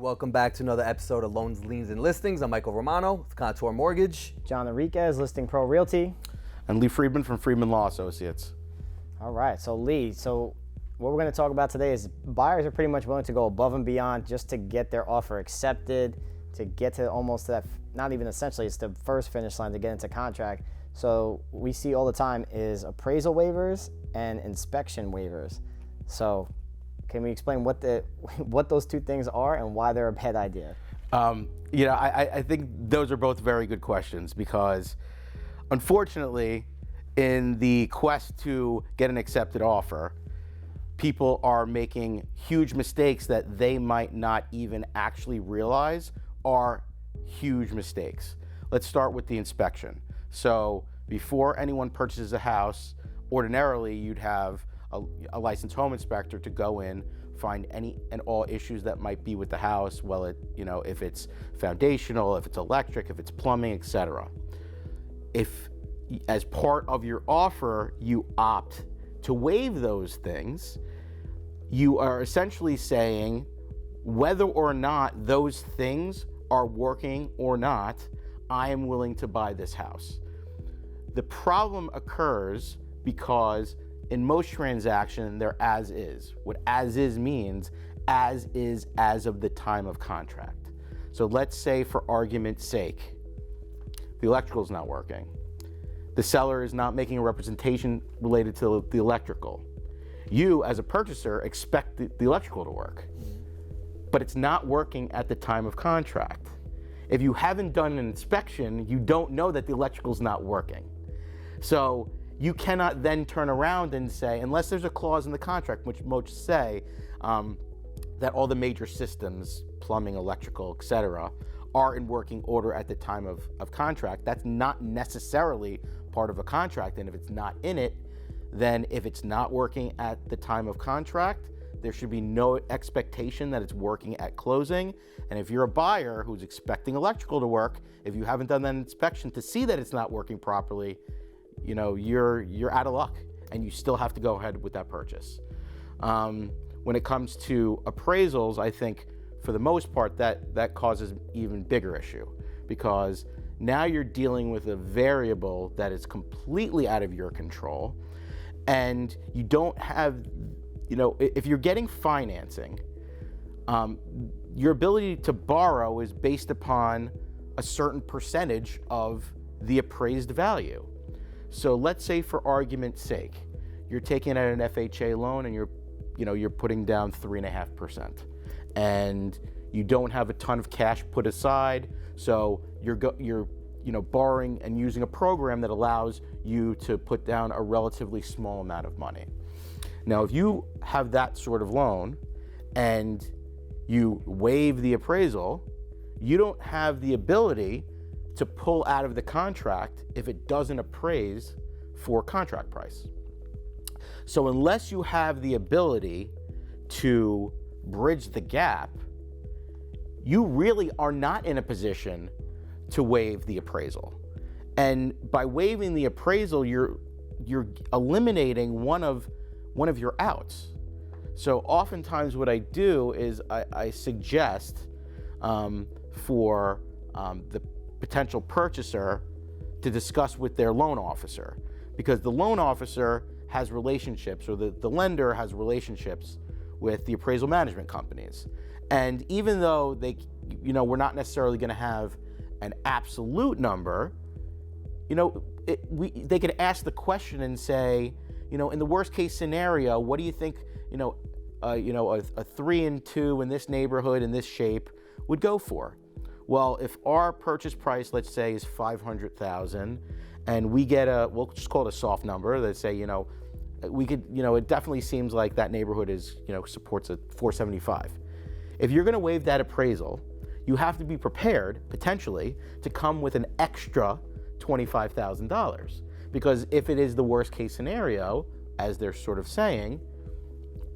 Welcome back to another episode of Loans, Liens, and Listings. I'm Michael Romano with Contour Mortgage. John Enriquez, Listing Pro Realty. And Lee Friedman from Friedman Law Associates. All right, so Lee, what we're going to talk about today is buyers are pretty much willing to go above and beyond just to get their offer accepted, to get to almost that, not even essentially, it's the first finish line to get into contract. So we see all the time is appraisal waivers and inspection waivers. So can we explain what those two things are and why they're a bad idea? I think those are both very good questions because unfortunately, in the quest to get an accepted offer, people are making huge mistakes that they might not even actually realize are huge mistakes. Let's start with the inspection. So before anyone purchases a house, ordinarily you'd have a licensed home inspector to go in, find any and all issues that might be with the house, if it's foundational, if it's electric, if it's plumbing, etc. If as part of your offer you opt to waive those things, you are essentially saying whether or not those things are working or not, I am willing to buy this house. The problem occurs because in most transactions, they're as is. What as is means, as is as of the time of contract. So let's say for argument's sake, the electrical is not working. The seller is not making a representation related to the electrical. You, as a purchaser, expect the electrical to work, but it's not working at the time of contract. If you haven't done an inspection, you don't know that the electrical is not working. So you cannot then turn around and say, unless there's a clause in the contract which most say that all the major systems, plumbing, electrical, etc., are in working order at the time of contract. That's not necessarily part of a contract, and if it's not in it, then if it's not working at the time of contract, there should be no expectation that it's working at closing. And if you're a buyer who's expecting electrical to work, if you haven't done that inspection to see that it's not working properly, you're out of luck, and you still have to go ahead with that purchase. When it comes to appraisals, I think for the most part that causes even bigger issue, because now you're dealing with a variable that is completely out of your control, and you don't have, if you're getting financing, your ability to borrow is based upon a certain percentage of the appraised value. So let's say for argument's sake, you're taking out an FHA loan and you're putting down 3.5%, and you don't have a ton of cash put aside, so you're borrowing and using a program that allows you to put down a relatively small amount of money. Now, if you have that sort of loan and you waive the appraisal, you don't have the ability to pull out of the contract if it doesn't appraise for contract price. So unless you have the ability to bridge the gap, you really are not in a position to waive the appraisal. And by waiving the appraisal, you're eliminating one of your outs. So oftentimes what I do is I suggest for the potential purchaser to discuss with their loan officer, because the loan officer has relationships, or the lender has relationships with the appraisal management companies. And even though we're not necessarily going to have an absolute number, they could ask the question and say, in the worst case scenario, what do you think, a 3 and 2 in this neighborhood in this shape would go for? Well, if our purchase price, let's say, is $500,000, and we get we'll just call it a soft number, let's say, we could, it definitely seems like that neighborhood is, supports a 475. If you're going to waive that appraisal, you have to be prepared, potentially, to come with an extra $25,000. Because if it is the worst case scenario, as they're sort of saying,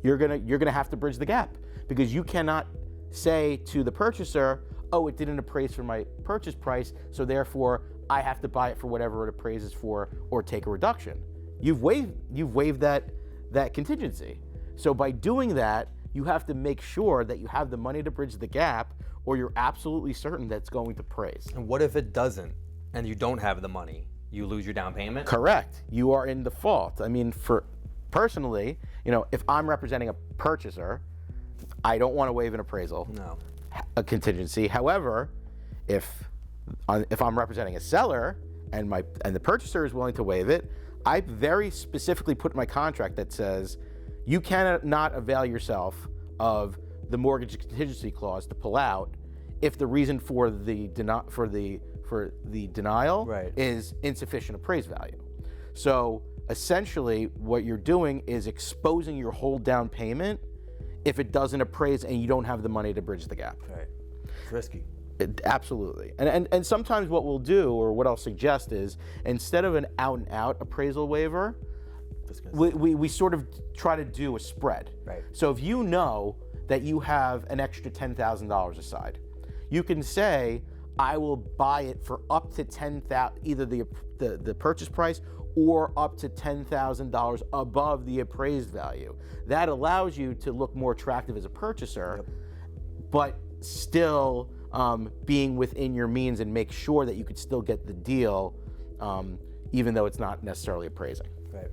you're gonna have to bridge the gap, because you cannot say to the purchaser, oh, it didn't appraise for my purchase price, so therefore I have to buy it for whatever it appraises for or take a reduction. You've waived that contingency. So by doing that, you have to make sure that you have the money to bridge the gap, or you're absolutely certain that it's going to appraise. And what if it doesn't, and you don't have the money? You lose your down payment? Correct. You are in default. I mean, for personally, if I'm representing a purchaser, I don't want to waive an appraisal, No. a contingency. However, if I'm representing a seller and the purchaser is willing to waive it, I very specifically put in my contract that says you cannot avail yourself of the mortgage contingency clause to pull out if the reason for the denial Right. is insufficient appraised value. So essentially, what you're doing is exposing your whole down payment if it doesn't appraise and you don't have the money to bridge the gap. Right. It's risky. Absolutely. And sometimes what we'll do, or what I'll suggest, is instead of an out-and-out appraisal waiver, we sort of try to do a spread. Right. So if you know that you have an extra $10,000 aside, you can say, I will buy it for up to $10,000, either the purchase price or up to $10,000 above the appraised value. That allows you to look more attractive as a purchaser, but still being within your means, and make sure that you could still get the deal, even though it's not necessarily appraising. Right.